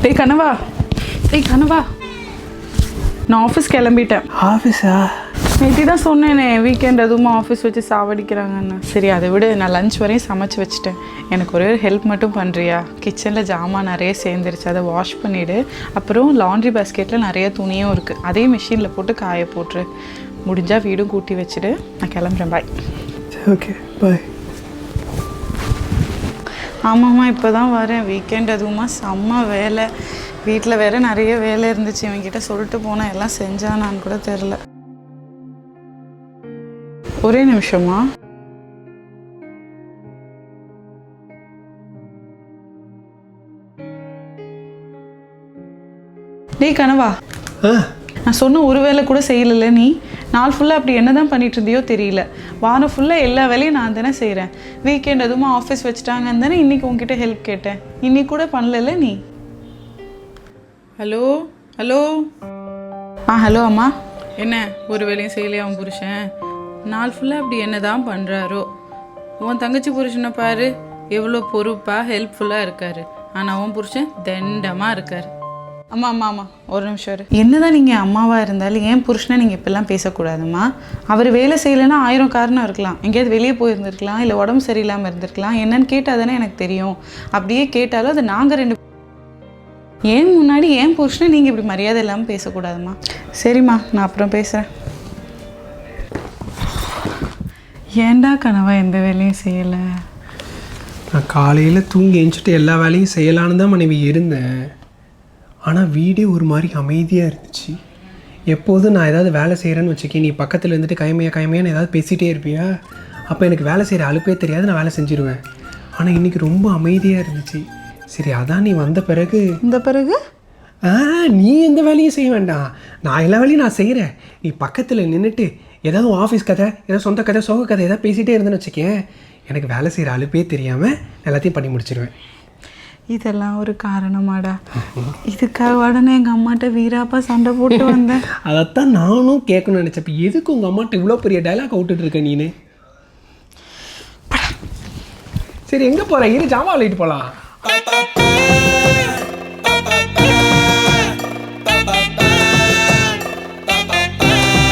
டேய் கனவா, டேய் கனவா, நான் ஆஃபீஸ் கிளம்பிட்டேன். ஆஃபீஸா? நேற்று தான் சொன்னேனே வீக்கெண்ட் அதுவும் ஆஃபீஸ் வச்சு சாவடிக்கிறாங்கன்னு. சரி அதை விட நான் லஞ்ச் வரையும் சமைச்சு வச்சுட்டேன். எனக்கு ஒரே ஹெல்ப் மட்டும் பண்ணுறியா? கிச்சனில் ஜாமான் நிறைய சேர்ந்துருச்சு, அதை வாஷ் பண்ணிவிடு. அப்புறம் லாண்ட்ரி பாஸ்கெட்டில் நிறைய துணியும் இருக்குது, அதே மிஷினில் போட்டு காய போட்டுரு. முடிஞ்சால் வீடும் கூட்டி வச்சுடு. நான் கிளம்புறேன். பாய். Okay bye. ஆமாம்மா இப்போ தான் வரேன். வீக்கெண்ட் அதுவுமா செம்ம வேலை. வீட்டில் வேறு நிறைய வேலை இருந்துச்சு. இவங்கிட்ட சொல்லிட்டு போனேன், எல்லாம் செஞ்சானான்னு கூட தெரில. ஒரே நிமிஷமா. டேய் கனவா, நான் சொன்ன ஒரு வேலை கூட செய்யலை. நீ நாள் ஃபுல்லாக அப்படி என்ன தான் பண்ணிட்டு இருந்தியோ தெரியல. வாரம் ஃபுல்லாக எல்லா வேலையும் நான் தானே செய்கிறேன். வீக்கெண்ட் அதுவுமா ஆஃபீஸ் வச்சுட்டாங்கன்னு தானே இன்றைக்கி உங்ககிட்ட ஹெல்ப் கேட்டேன். இன்னைக்கு கூட பண்ணல நீ. Hello hello. ஹலோ அம்மா. என்ன ஒரு வேலையும் செய்யலையா உன் புருஷன்? நாள் ஃபுல்லாக அப்படி என்ன தான் பண்ணுறாரோ. உன் தங்கச்சி புருஷனை பாரு, எவ்வளோ பொறுப்பாக ஹெல்ப்ஃபுல்லாக இருக்கார். ஆனால் உன் புருஷன் தண்டமாக இருக்கார். அம்மா அம்மா அம்மா ஒரு நிமிஷம் இரு. என்னதான் நீங்கள் அம்மாவாக இருந்தாலும் ஏன் புருஷனை நீங்கள் இப்பெல்லாம் பேசக்கூடாதும்மா. அவர் வேலை செய்யலைன்னா 1000 காரணம் இருக்கலாம். எங்கேயாவது வெளியே போயிருந்துருக்கலாம், இல்லை உடம்பு சரியில்லாமல் இருந்திருக்கலாம். என்னன்னு கேட்டால் தானே எனக்கு தெரியும். அப்படியே கேட்டாலும் அது நாங்கள் 2 ஏன் முன்னாடி ஏன் புருஷனை நீங்கள் இப்படி மரியாதை இல்லாமல் பேசக்கூடாதும்மா. சரிம்மா, நான் அப்புறம் பேசுகிறேன். ஏன்டா கனவா எந்த வேலையும் செய்யலை? நான் காலையில் தூங்கி எழுந்துட்டு எல்லா வேலையும் செய்யலான்னு தான் மனைவி இருந்தேன். ஆனால் வீடே ஒரு மாதிரி அமைதியாக இருந்துச்சு. எப்போதும் நான் ஏதாவது வேலை செய்கிறேன்னு வச்சுக்கேன், நீ பக்கத்தில் இருந்துட்டு கைமையான்னு ஏதாவது பேசிகிட்டே இருப்பியா? அப்போ எனக்கு வேலை செய்கிற அலுப்பே தெரியாது, நான் வேலை செஞ்சுருவேன். ஆனால் இன்றைக்கி ரொம்ப அமைதியாக இருந்துச்சு. சரி, அதான் நீ வந்த பிறகு. இந்த பிறகு நீ எந்த வேலையும் செய்ய வேண்டாம், நான் எல்லா வேலையும் நான் செய்கிறேன். நீ பக்கத்தில் நின்றுட்டு ஏதாவது ஆஃபீஸ் கதை, ஏதாவது சொந்த கதை, சோக கதை ஏதாவது பேசிகிட்டே இருந்தேன்னு வச்சுக்கேன், எனக்கு வேலை செய்கிற அலுப்பே தெரியாமல் எல்லாத்தையும் பண்ணி முடிச்சிடுவேன். இதெல்லாம் ஒரு காரணமாடா? இதுக்காக உடனே எங்கள் அம்மாட்ட வீராப்பா சண்டை போட்டு வந்தேன். அதைத்தான் நானும் கேட்கணும்னு நினச்சப்ப, எதுக்கு உங்கள் அம்மாட்ட இவ்வளோ பெரிய டைலாக் விட்டுட்டு இருக்க நீனு? சரி எங்கே போகிற? இரு, ஜாமான் விளையிட்டு போகலாம்.